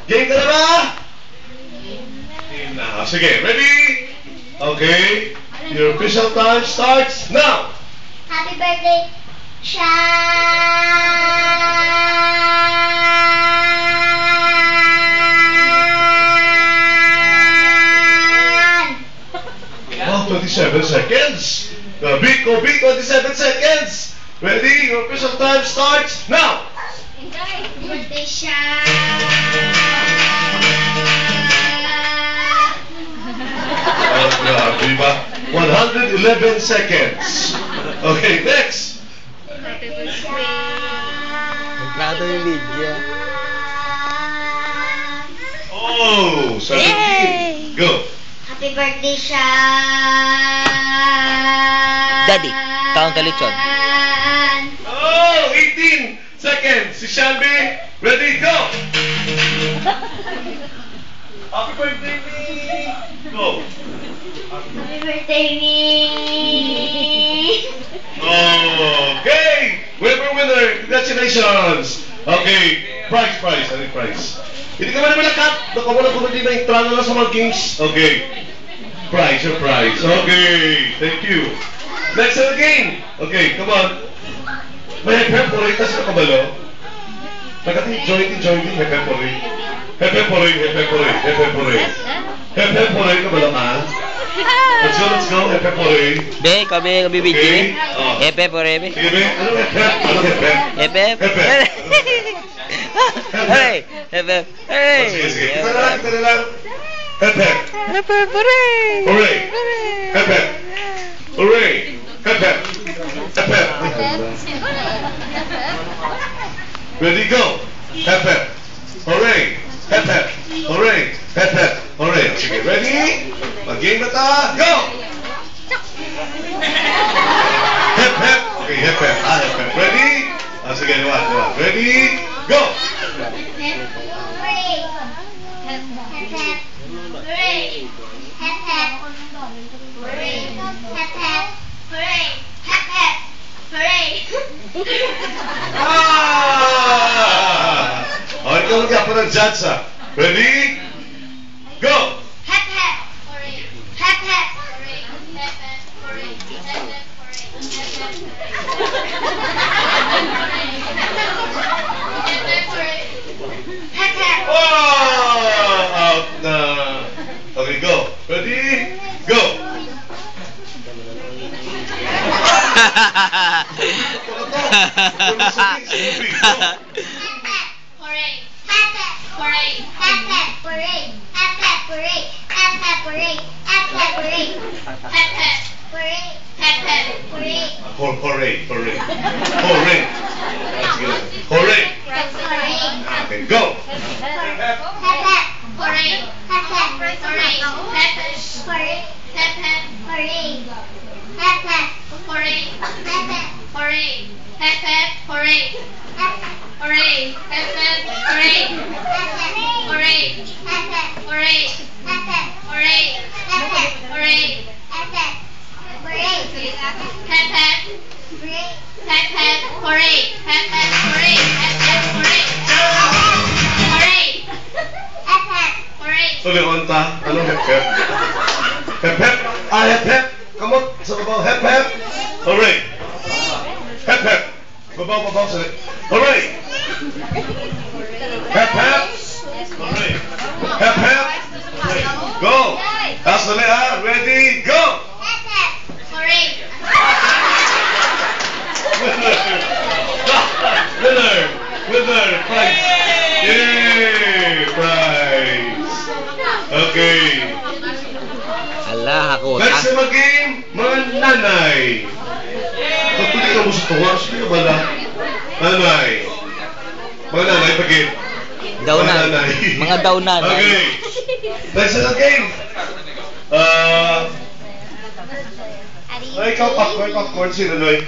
Game ka na ba? Game na. Sige, ready? Okay. Your official time starts now. Happy birthday, Sean! Oh, 27 seconds. The Biko, 27 seconds. Ready? Your official time starts now. Happy birthday, Sean! Oh, grabe ba? 111 seconds. Okay, next. Happy birthday, Nagkado yung Lydia. Oh, 17. Go. Happy birthday, Sean! Daddy, count the lechon. Oh, 18 seconds. Si Shelby, ready, go. Happy birthday, me. Go. Happy birthday, me! Okay. Winner. Congratulations. Okay. Prize. Ano yung prize? Hindi ka man naman nakat. Baka mo lang kumuli na entrada na sa mga games. Okay. Prize. Okay. Thank you. Next on the game. Okay, come on. May peppery kasi nakabalo. Nagkati jointing, may peppery. Peppery kabalo ka. Let's go, peppery. Be, kami bibigyan. Okay. Epe, porebe. Sige, be. Ano hep? Epe. Hey, epe. Hey. Sige. Kita na lang. Hep. Epe, pore. Hooray. Hep. Hooray. Hep. Ready, go. Hep. Hooray. Hep. Hooray. Hep. Hooray. Sige, ready? Mag-game na ta. Go! Hep. Okay, hep. Hep. Ready? Sige, luwad. Ready? Go! Okay, ikaw ka pa ng judge, ha? Ready? Go! Oh! Out na. Okay, go. Ready? Go! Hooray! Okay, go! Ulit onta. Anong hep? Hep. Hep. Come on. Sa babaw. Hep. Hooray. Hep. Babaw. Sa hooray. Hep. Hooray. Hep. Hooray. Go. Taas na ha. Ready. Go. Winner. Prize. Yay. Prize. Okay. Ala, ako. Next na mag-game, mga nanay. Kapili ka mo sa tuwa, sige ka bala. Nanay. Mga nanay, pag-game. Daunan. Mga daunan. Okay. Next na game. Ikaw, popcorn, sino, Noy?